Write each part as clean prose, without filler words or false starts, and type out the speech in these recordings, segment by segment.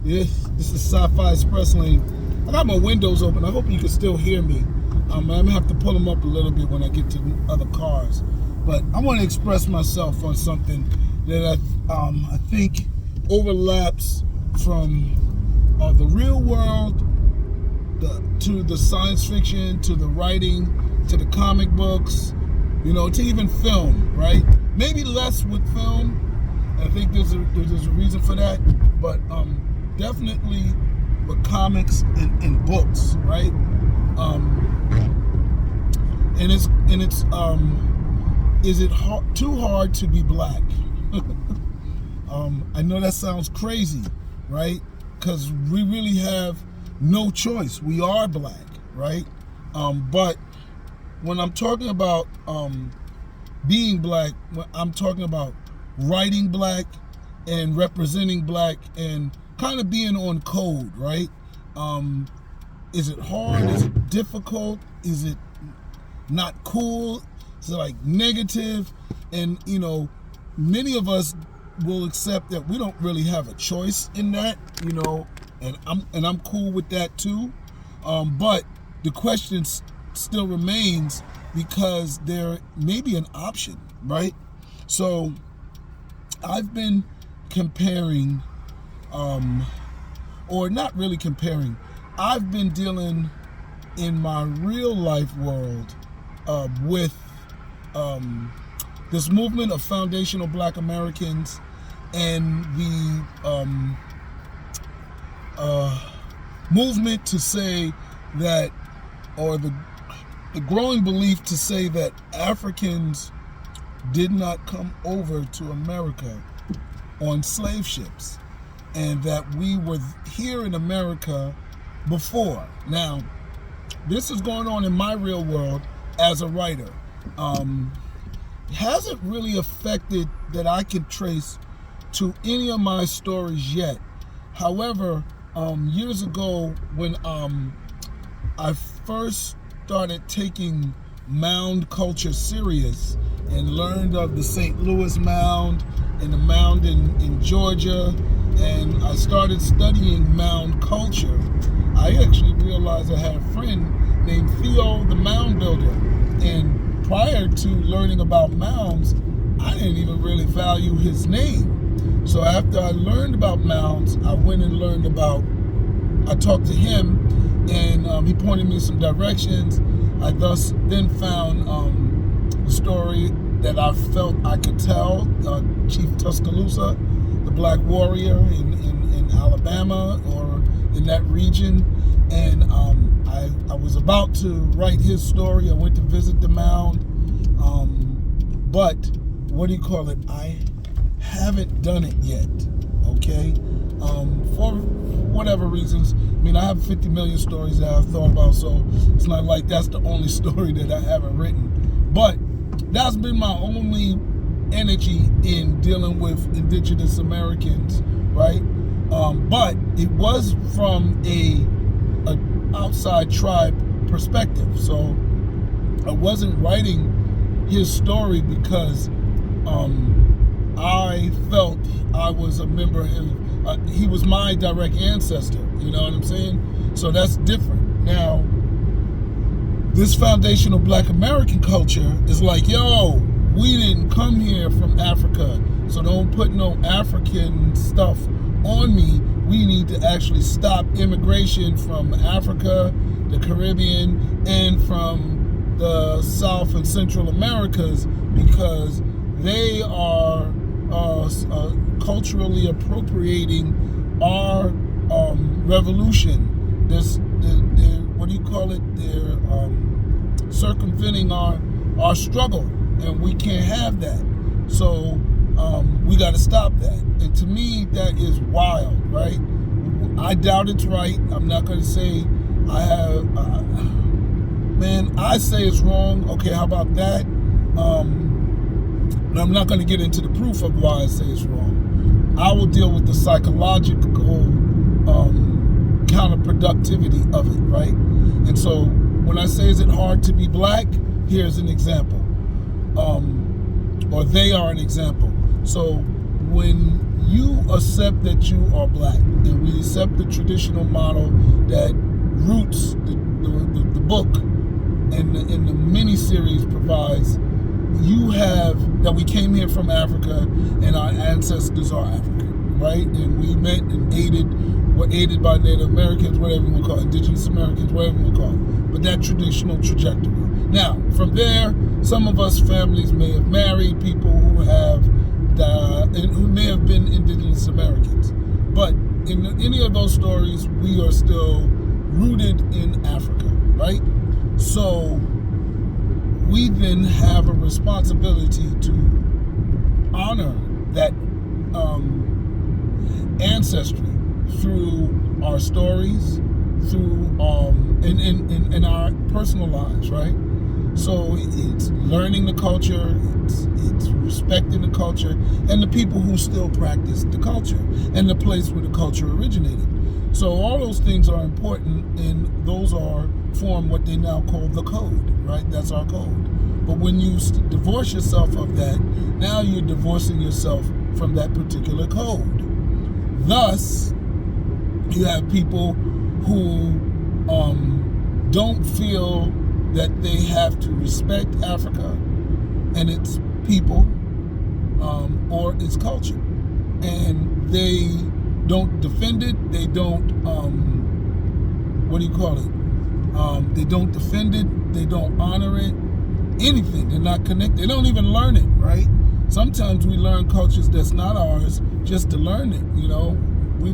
This is Sci-Fi Express Lane. I got my windows open. I hope you can still hear me. I'm gonna have to pull them up a little bit when I get to other cars. But I want to express myself on something that I think overlaps from the real world to the science fiction, to the writing, to the comic books, to even film, right? Maybe less with film. I think there's a reason for that, but definitely with comics and books, right? And it's is it too hard to be black? I know that sounds crazy, right? Because we really have no choice. We are black, right? But when I'm talking about being black, I'm talking about writing black and representing black and kind of being on code, right? Is it hard? Is it difficult? Is it not cool? Is it like negative? And many of us will accept that we don't really have a choice in that, and I'm cool with that too. But the question still remains, because there may be an option, right? So I've been comparing, or not really comparing, I've been dealing in my real life world with this movement of foundational Black Americans and the movement to say that, or the growing belief to say that Africans did not come over to America on slave ships, and that we were here in America before. Now, this is going on in my real world as a writer. Hasn't really affected that I can trace to any of my stories yet. However, years ago when I first started taking mound culture serious and learned of the St. Louis Mound and the mound in Georgia, and I started studying mound culture, I actually realized I had a friend named Theo, the mound builder. And prior to learning about mounds, I didn't even really value his name. So after I learned about mounds, I went and I talked to him, and he pointed me in some directions. I thus then found the story that I felt I could tell, Chief Tuscaloosa, the Black Warrior in Alabama or in that region. And I was about to write his story. I went to visit the mound. But, I haven't done it yet, okay? For whatever reasons. I have 50 million stories that I've thought about, so it's not like that's the only story that I haven't written. But that's been my only energy in dealing with indigenous Americans, right? But it was from a outside tribe perspective. So I wasn't writing his story because I felt I was a member of he was my direct ancestor, you know what I'm saying? So that's different. Now, this foundational Black American culture is like, yo, we didn't come here from Africa, so don't put no African stuff on me. We need to actually stop immigration from Africa, the Caribbean, and from the South and Central Americas, because they are culturally appropriating our revolution. They're circumventing our struggle, and we can't have that. So we got to stop that. And to me, that is wild, right? I doubt it's right. I'm not going to say I have. I say it's wrong. Okay, how about that? And I'm not going to get into the proof of why I say it's wrong. I will deal with the psychological counterproductivity of it, right? And so when I say, is it hard to be black? Here's an example. Or they are an example. So when you accept that you are black, and we accept the traditional model that Roots, the book, and the miniseries provides. You have that we came here from Africa, and our ancestors are African, right? And we met and were aided by Native Americans, whatever you want to call it, Indigenous Americans, whatever you want to call it. But that traditional trajectory. Now, from there, some of us families may have married people who may have been Indigenous Americans. But in any of those stories, we are still rooted in Africa, right? So we then have a responsibility to honor that ancestry through our stories, through in our personal lives, right? So it's learning the culture, it's respecting the culture, and the people who still practice the culture, and the place where the culture originated. So all those things are important, and those form what they now call the code, right? That's our code. But when you divorce yourself of that, now you're divorcing yourself from that particular code. Thus, you have people who don't feel that they have to respect Africa and its people or its culture, and they don't defend it. They don't they don't defend it. They don't honor it. Anything. They're not connected. They don't even learn it, right? Sometimes we learn cultures that's not ours just to learn it. We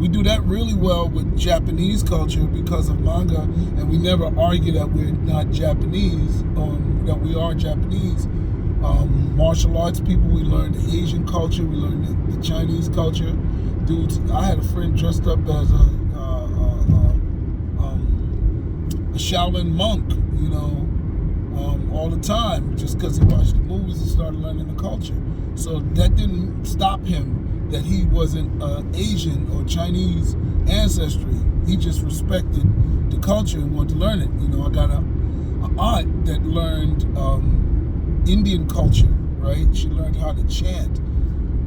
do that really well with Japanese culture because of manga, and we never argue that we're not Japanese, that we are Japanese. Martial arts people, we learn the Asian culture, we learn the Chinese culture. Dudes, I had a friend dressed up as a Shaolin monk, all the time, just because he watched the movies and started learning the culture. So that didn't stop him that he wasn't Asian or Chinese ancestry. He just respected the culture and wanted to learn it. I got an aunt that learned Indian culture, right? She learned how to chant.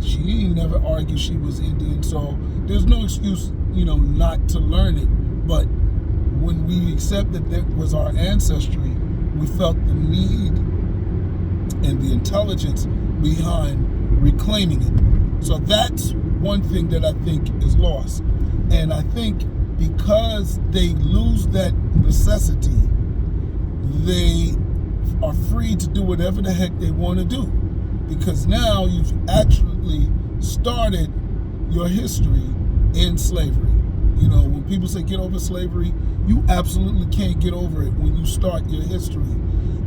She never argued she was Indian, so there's no excuse, not to learn it. But when we accept that was our ancestry, we felt the need and the intelligence behind reclaiming it. So that's one thing that I think is lost. And I think because they lose that necessity, they are free to do whatever the heck they want to do. Because now you've actually started your history in slavery. When people say get over slavery, you absolutely can't get over it when you start your history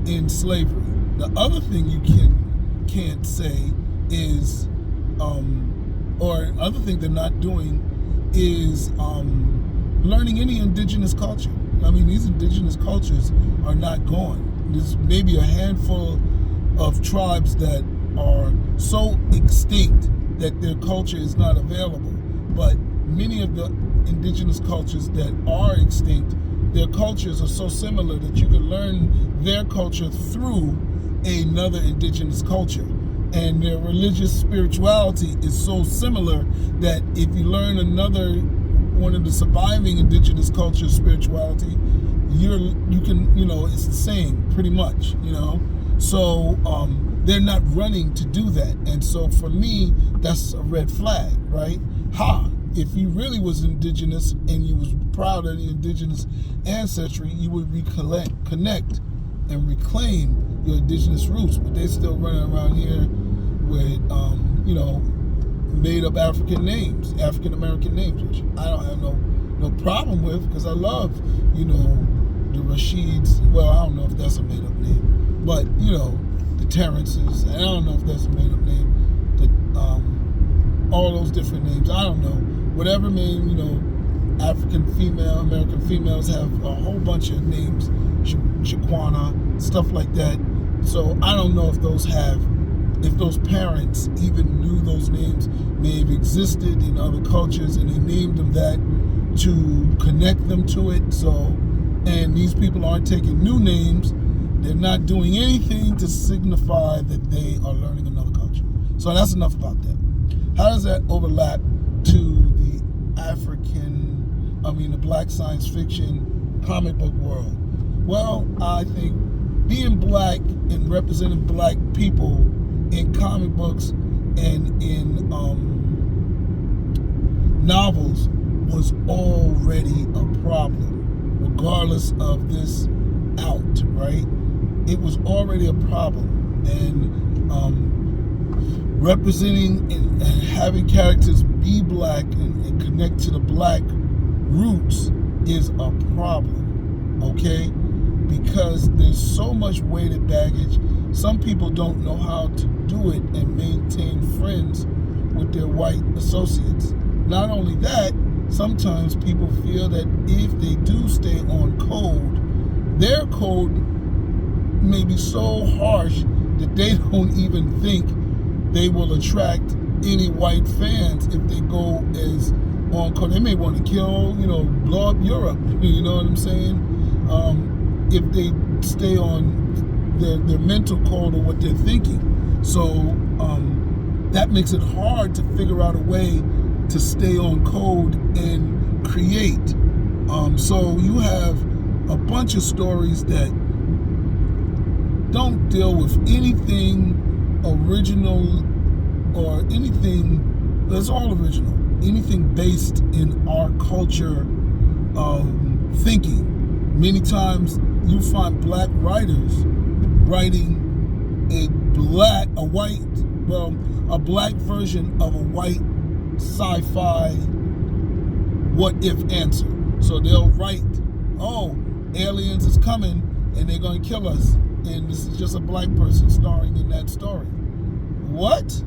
in slavery. The other thing you can't say is, or other thing they're not doing is learning any indigenous culture. I mean, these indigenous cultures are not gone. There's maybe a handful of tribes that are so extinct that their culture is not available. But many of the indigenous cultures that are extinct, their cultures are so similar that you can learn their culture through another indigenous culture. And their religious spirituality is so similar that if you learn another one of the surviving indigenous cultures' spirituality, you can it's the same pretty much, So they're not running to do that. And so for me, that's a red flag, right? If you really was indigenous and you was proud of the indigenous ancestry, you would connect and reclaim your indigenous roots. But they're still running around here with, made up African names, African American names, which I don't have no problem with, because I love, the Rashids. Well, I don't know if that's a made up name, but the Terrences. I don't know if that's a made up name. All those different names. I don't know. Whatever name, African female, American females have a whole bunch of names, Shaquana, stuff like that. So I don't know if those parents even knew those names may have existed in other cultures and they named them that to connect them to it. So, and these people aren't taking new names. They're not doing anything to signify that they are learning another culture. So that's enough about that. how does that overlap to the black science fiction comic book world? Well, I think being black and representing black people in comic books and in novels was already a problem, regardless of this out, right? It was already a problem, and representing and having characters be black and connect to the black roots is a problem, okay? Because there's so much weighted baggage. Some people don't know how to do it and maintain friends with their white associates. Not only that, sometimes people feel that if they do stay on code, their code may be so harsh that they don't even think they will attract any white fans if they go as on code. They may want to kill, blow up Europe, you know what I'm saying? If they stay on their mental code or what they're thinking. So that makes it hard to figure out a way to stay on code and create. So you have a bunch of stories that don't deal with anything original or anything that's all original, anything based in our culture thinking. Many times you find black writers writing a black version of a white sci-fi what if answer. So they'll write, oh, aliens is coming and they're going to kill us, and this is just a black person starring in that story. What?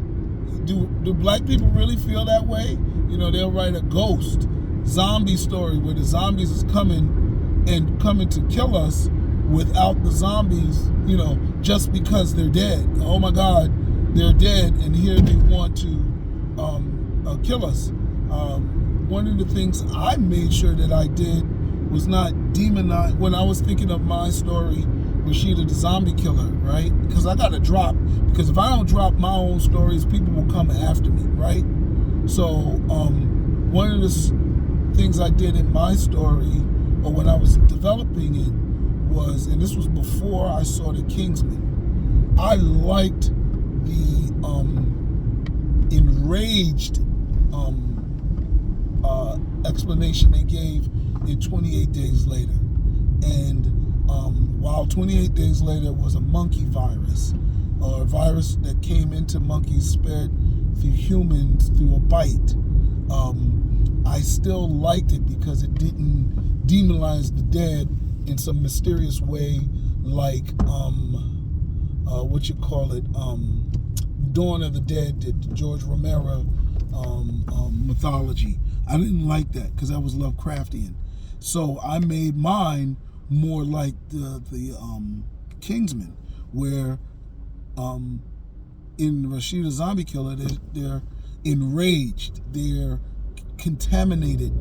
Do black people really feel that way? They'll write a ghost zombie story where the zombies is coming to kill us without the zombies, just because they're dead. Oh my God, they're dead, and here they want to kill us. One of the things I made sure that I did was not demonize. When I was thinking of my story, Rashida the zombie killer, right? Because I got to drop. Because if I don't drop my own stories, people will come after me, right? So one of the things I did in my story, or when I was developing it, was, and this was before I saw The Kingsman, I liked the enraged explanation they gave in 28 Days Later. And while 28 Days Later was a monkey virus, or a virus that came into monkeys, spread through humans through a bite, I still liked it because it didn't demonize the dead in some mysterious way, like Dawn of the Dead, the George Romero mythology. I didn't like that because that was Lovecraftian. So I made mine more like the Kingsman, where in Rashida Zombie Killer, they're enraged, they're contaminated,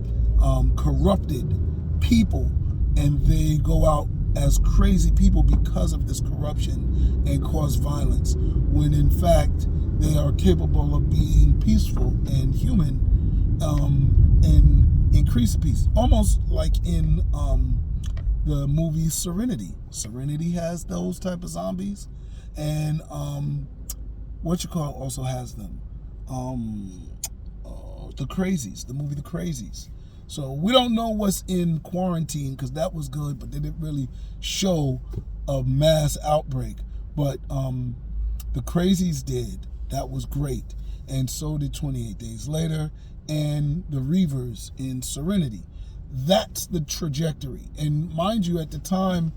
corrupted people, and they go out as crazy people because of this corruption and cause violence, when in fact they are capable of being peaceful and human, and increase peace. Almost like in the movie Serenity. Serenity has those type of zombies, and also has them. The Crazies, the movie The Crazies. So we don't know what's in Quarantine, because that was good, but they didn't really show a mass outbreak. But The Crazies did. That was great. And so did 28 Days Later and the Reavers in Serenity. That's the trajectory. And mind you, at the time,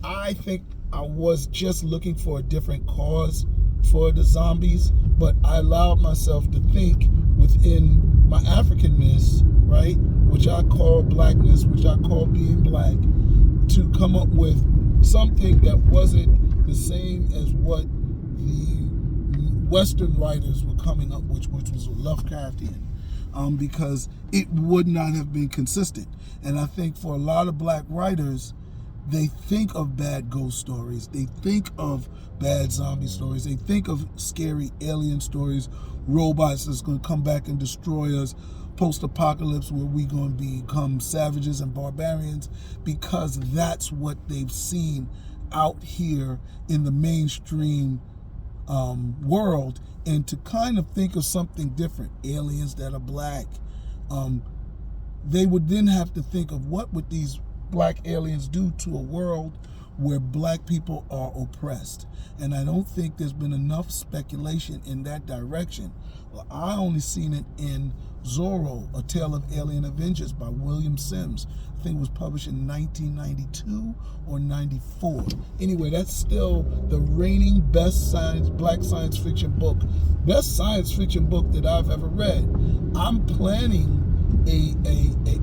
I think I was just looking for a different cause for the zombies, but I allowed myself to think within my Africanness, right, which I call blackness, which I call being black, to come up with something that wasn't the same as what the Western writers were coming up with, which was Lovecraftian, because it would not have been consistent. And I think for a lot of black writers, they think of bad ghost stories. They think of bad zombie stories. They think of scary alien stories, robots that's going to come back and destroy us, post-apocalypse where we're going to become savages and barbarians, because that's what they've seen out here in the mainstream world. And to kind of think of something different, aliens that are black, they would then have to think of what would these black aliens do to a world where black people are oppressed. And I don't think there's been enough speculation in that direction. Well, I only seen it in Zorro, A Tale of Alien Avengers by William Sims. I think it was published in 1992 or 94. Anyway, that's still the reigning best black science fiction book, best science fiction book that I've ever read. I'm planning a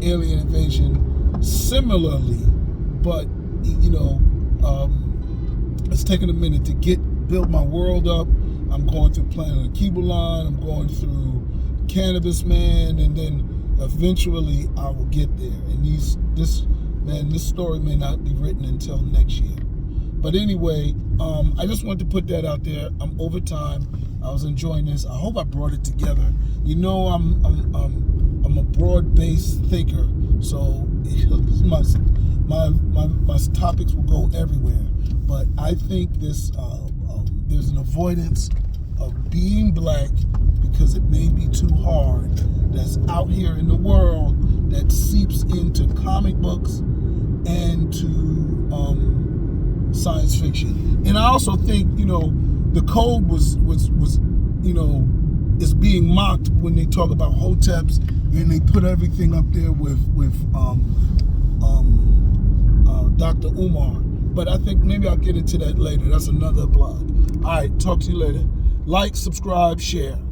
alien invasion similarly, but it's taking a minute to build my world up. I'm going through Planet of Kibulan, I'm going through Cannabis Man, and then eventually I will get there. And this story may not be written until next year. But anyway, I just wanted to put that out there. I'm over time. I was enjoying this. I hope I brought it together. I'm a broad-based thinker, so my topics will go everywhere. But I think there's an avoidance of being black because it may be too hard. That's out here in the world that seeps into comic books and to science fiction. And I also think the code was is being mocked when they talk about hoteps and they put everything up there with Dr. Umar. But I think maybe I'll get into that later. That's another blog. All right, talk to you later. Like, subscribe, share.